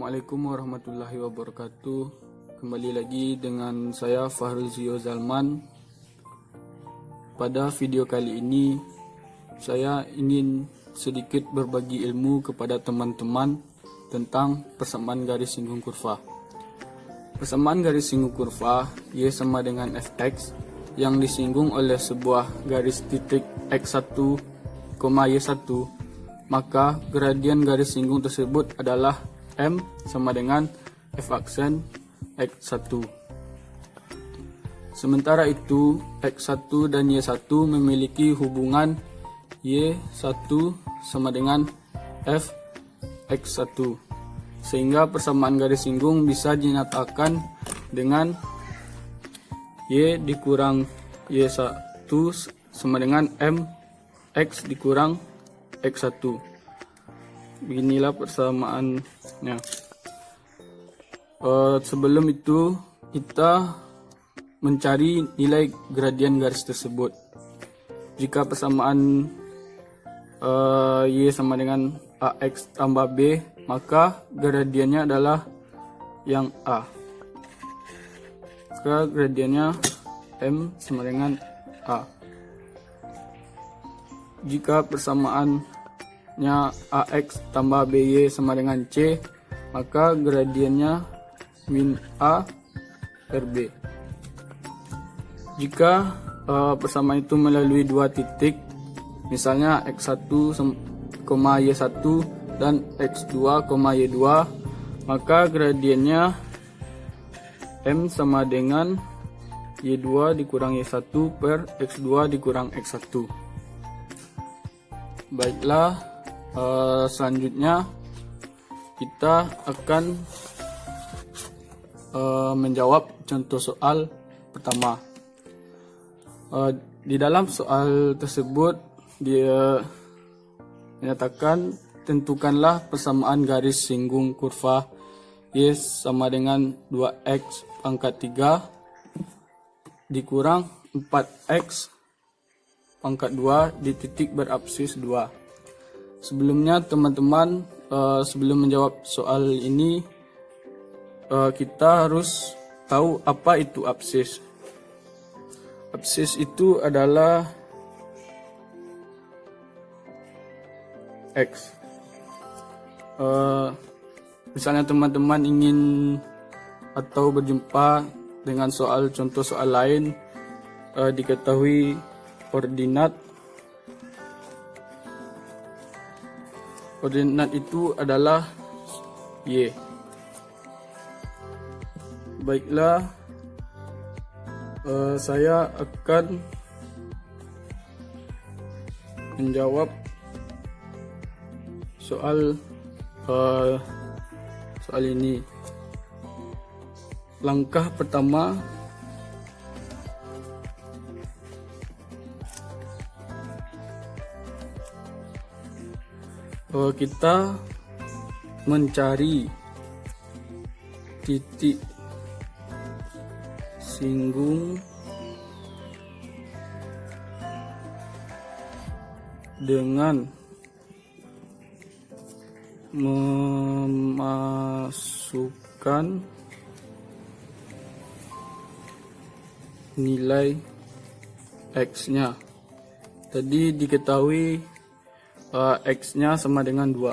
Assalamualaikum warahmatullahi wabarakatuh. Kembali lagi dengan saya Fahrul Zio Zalman. Pada video kali ini saya ingin sedikit berbagi ilmu kepada teman-teman tentang persamaan garis singgung kurva. Persamaan garis singgung kurva Y sama dengan Fx yang disinggung oleh sebuah garis titik X1, Y1, maka gradien garis singgung tersebut adalah M sama dengan F aksen X1. Sementara itu, X1 dan Y1 memiliki hubungan Y1 sama dengan F X1. Sehingga persamaan garis singgung bisa dinyatakan dengan Y dikurang Y1 sama dengan M X dikurang X1. Beginilah persamaannya. Sebelum itu kita mencari nilai gradien garis tersebut. Jika persamaan Y sama dengan AX tambah B, maka gradiennya adalah yang A. Maka gradiennya M sama dengan A. Jika persamaan AX tambah BY sama dengan C, maka gradiennya min A per B. Jika persamaan itu melalui dua titik, misalnya X1, Y1 dan X2, Y2, maka gradiennya M sama dengan Y2 dikurang Y1 per X2 dikurang X1. Baiklah, selanjutnya kita akan menjawab contoh soal pertama. Di dalam soal tersebut dia menyatakan tentukanlah persamaan garis singgung kurva Y sama dengan 2X pangkat 3 dikurang 4X pangkat 2 di titik berabsis 2. Sebelumnya teman-teman, sebelum menjawab soal ini, kita harus tahu apa itu absis. Absis itu adalah X. Misalnya teman-teman ingin atau berjumpa dengan contoh soal lain, diketahui koordinat itu adalah Y. Baiklah, saya akan menjawab soal ini. Langkah pertama, kita mencari titik singgung dengan memasukkan nilai X-nya. Tadi diketahui X-nya sama dengan 2.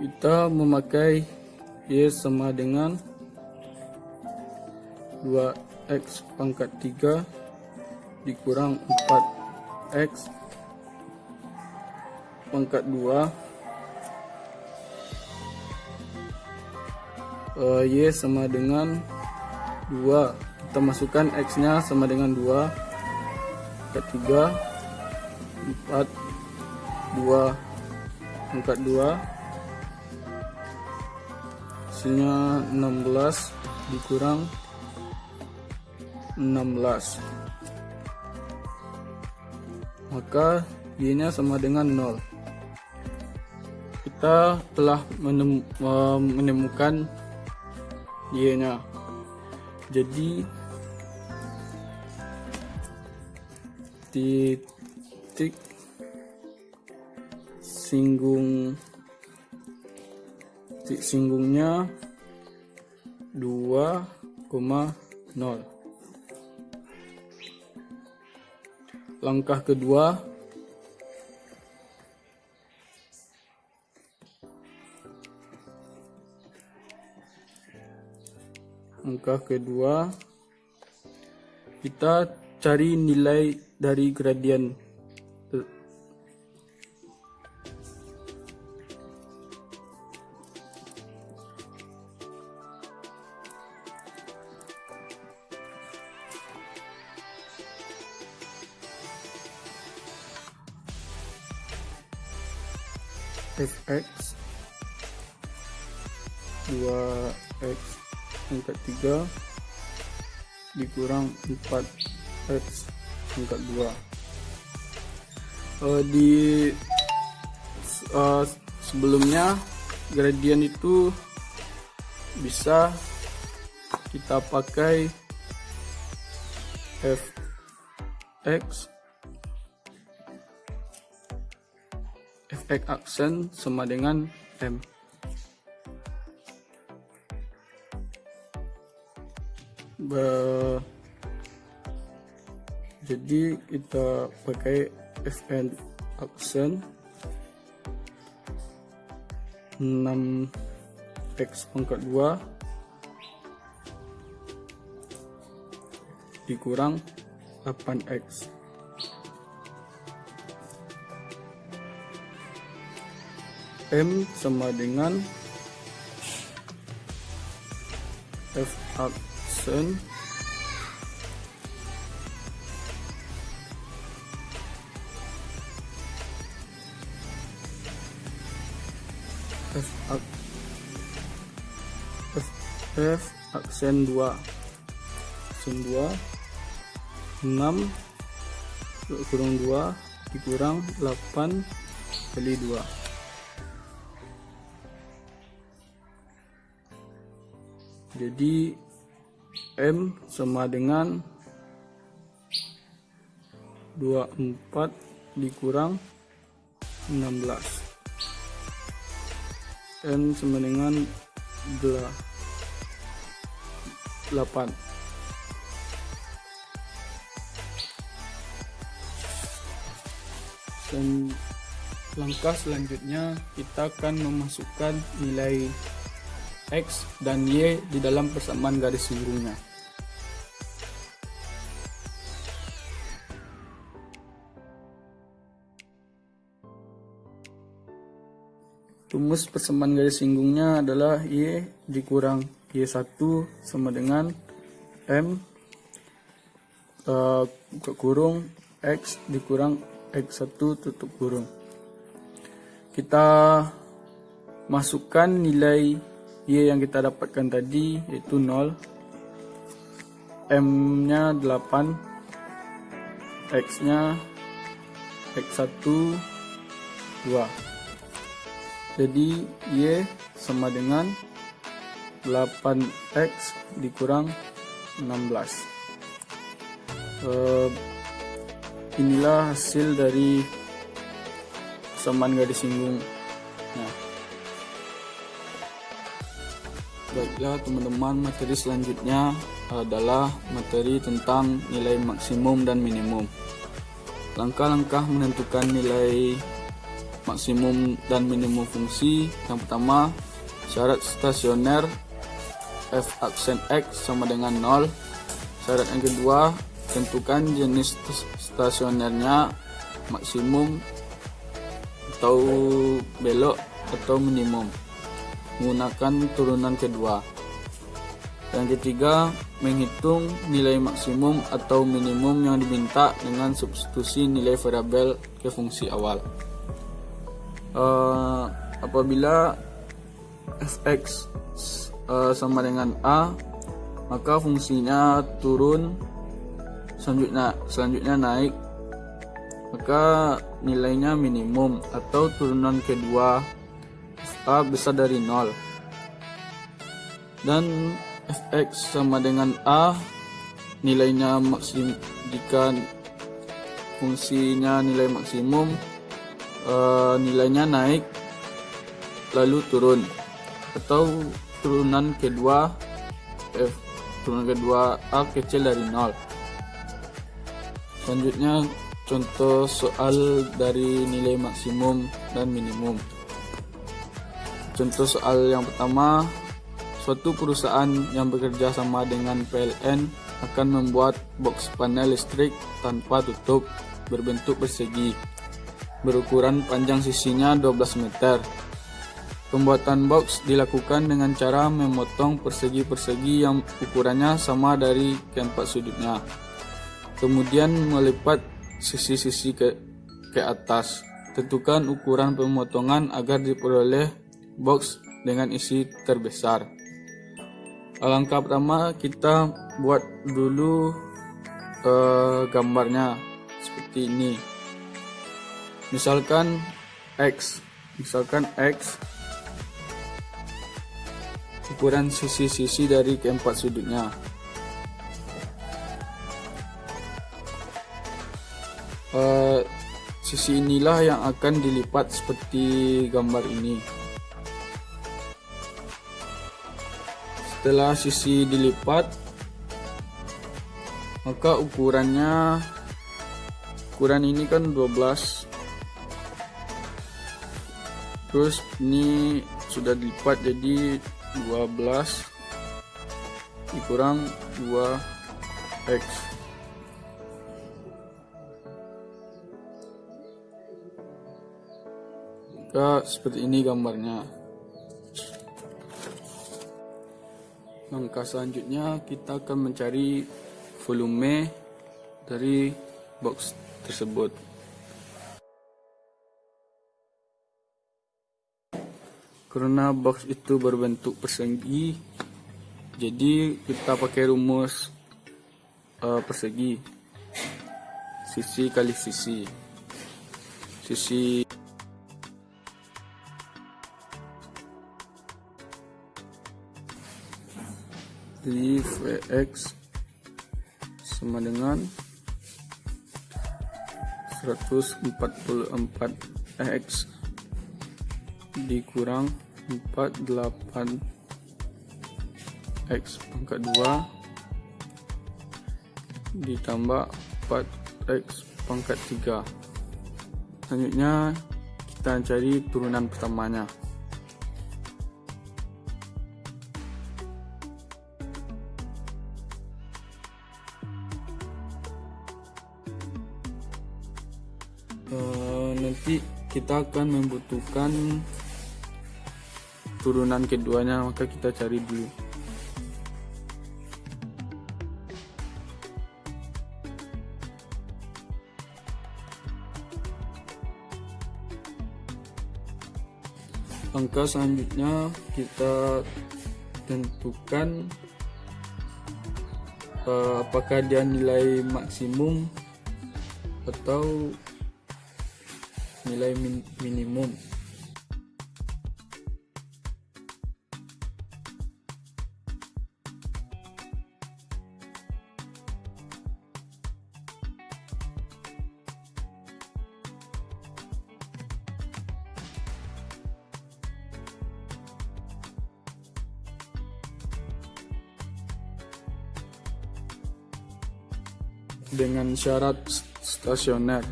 Kita memakai Y sama dengan 2X pangkat 3 dikurang 4X pangkat 2. Y sama dengan 2. Kita masukkan X-nya sama dengan 2. 3, 4, 2, pangkat 2, hasilnya 16 dikurang 16, maka Y-nya sama dengan 0. Kita telah menemukan Y-nya. Jadi titik titik singgungnya 2,0. Langkah kedua, kita cari nilai dari gradien. Fx 2x pangkat 3 dikurang 4x pangkat 2. Sebelumnya gradien itu bisa kita pakai fx aksen sama dengan m. Jadi kita pakai fn aksen 6x pangkat 2 dikurang 8x. M sama dengan f aksen f aksen 2 6 kurang 2 dikurang 8 kali 2. Jadi M sama dengan 24 dikurang 16. M sama dengan 8. Dan langkah selanjutnya kita akan memasukkan nilai X dan Y di dalam persamaan garis singgungnya. Rumus persamaan garis singgungnya adalah Y dikurang Y1 sama dengan M kurung X dikurang X1 tutup kurung. Kita masukkan nilai Y yang kita dapatkan tadi yaitu 0, M nya 8, X nya X1 2. Jadi Y sama dengan 8X dikurang 16. Inilah hasil dari persamaan garis singgung. Baiklah teman-teman, materi selanjutnya adalah materi tentang nilai maksimum dan minimum. Langkah-langkah menentukan nilai maksimum dan minimum fungsi. Yang pertama, syarat stasioner f aksen X sama dengan 0. Syarat yang kedua, tentukan jenis stasionernya, maksimum atau belok atau minimum menggunakan turunan kedua. Yang ketiga, menghitung nilai maksimum atau minimum yang diminta dengan substitusi nilai variabel ke fungsi awal. Apabila fx sama dengan a, maka fungsinya turun, selanjutnya naik, maka nilainya minimum atau turunan kedua A besar dari 0. Dan fx sama dengan A, nilainya maksimum jika fungsinya nilai maksimum, nilainya naik lalu turun, atau turunan kedua A kecil dari 0. Selanjutnya contoh soal dari nilai maksimum dan minimum. Contoh soal yang pertama, suatu perusahaan yang bekerja sama dengan PLN akan membuat box panel listrik tanpa tutup berbentuk persegi, berukuran panjang sisinya 12 meter. Pembuatan box dilakukan dengan cara memotong persegi-persegi yang ukurannya sama dari keempat sudutnya, kemudian melipat sisi-sisi ke atas. Tentukan ukuran pemotongan agar diperoleh box dengan isi terbesar. Langkah pertama, kita buat dulu gambarnya seperti ini. Misalkan X ukuran sisi-sisi dari keempat sudutnya. Sisi inilah yang akan dilipat seperti gambar ini. Setelah sisi dilipat, maka ukuran ini kan 12. Terus ini sudah dilipat jadi 12 dikurang 2x. Maka seperti ini gambarnya. Langkah selanjutnya kita akan mencari volume dari box tersebut. Karena box itu berbentuk persegi, jadi kita pakai rumus persegi. Sisi kali sisi. Jadi Vx sama dengan 144x dikurang 48x pangkat 2 ditambah 4x pangkat 3. Selanjutnya kita cari turunan pertamanya. Nanti kita akan membutuhkan turunan keduanya, maka kita cari dulu. Langkah selanjutnya kita tentukan apakah dia nilai maksimum atau nilai minimum. Dengan syarat stasioner,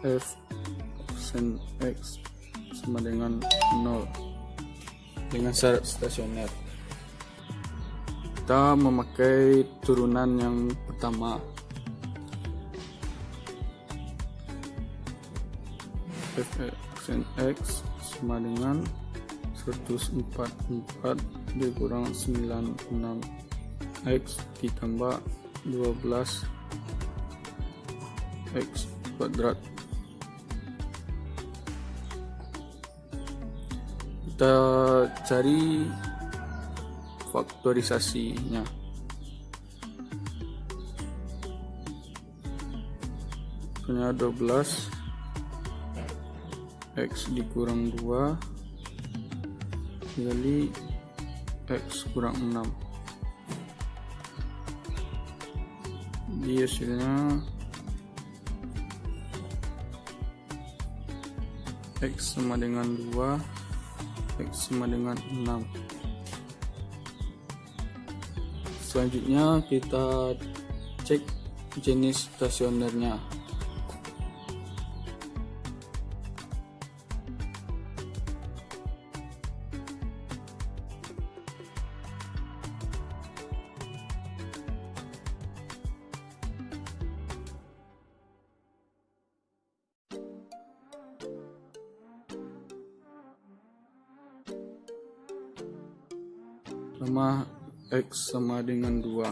f sin x sama dengan 0. Dengan syarat stasioner, kita memakai turunan yang pertama. F sin x sama dengan 144 dikurang 96 x ditambah 12 x kuadrat. Kita cari faktorisasinya. Punya 12 x dikurang 2 dikali x kurang 6. Jadi hasilnya X sama dengan 2, X sama dengan 6. Selanjutnya kita cek jenis stasionernya. Pertama, X sama dengan 2.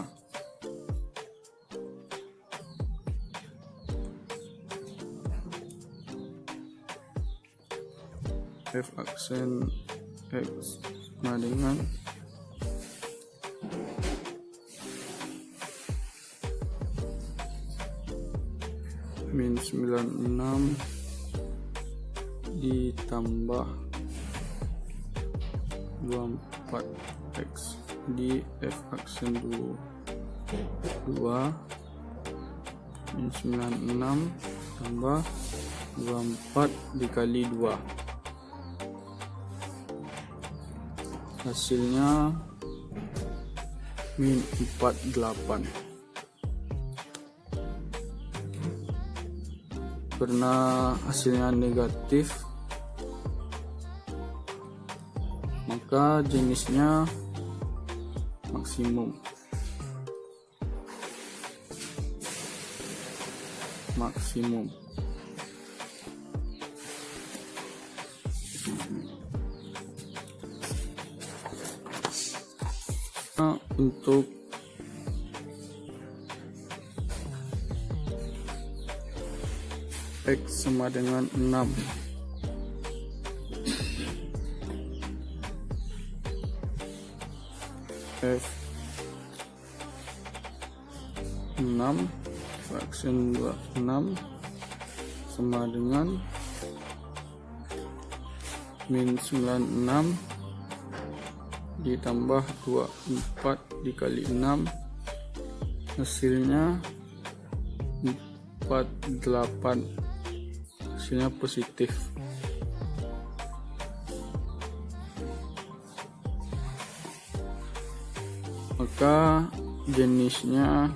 F aksen X sama dengan min 96 ditambah 24X di F aksen 2 min 96 tambah 24 dikali 2, hasilnya min 48. Karena hasilnya negatif, maka jenisnya maksimum. Nah, untuk X sama dengan 6, F 6 faksin 26 sama dengan min 96 ditambah 24 dikali 6, hasilnya 48, hasilnya positif. Maka jenisnya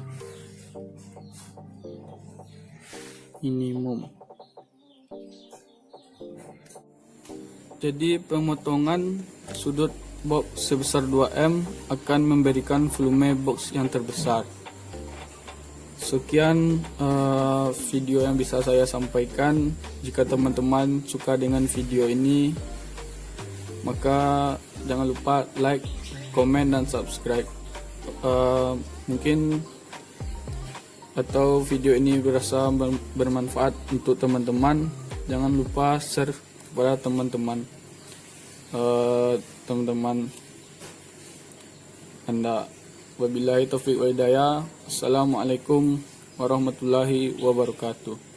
minimum. Jadi pemotongan sudut box sebesar 2M akan memberikan volume box yang terbesar. Sekian video yang bisa saya sampaikan. Jika teman-teman suka dengan video ini, maka jangan lupa like, komen, dan subscribe. Mungkin atau video ini berasa bermanfaat untuk teman-teman, jangan lupa share kepada teman-teman Anda. Wabillahi taufiq wa hidayah. Assalamualaikum warahmatullahi wabarakatuh.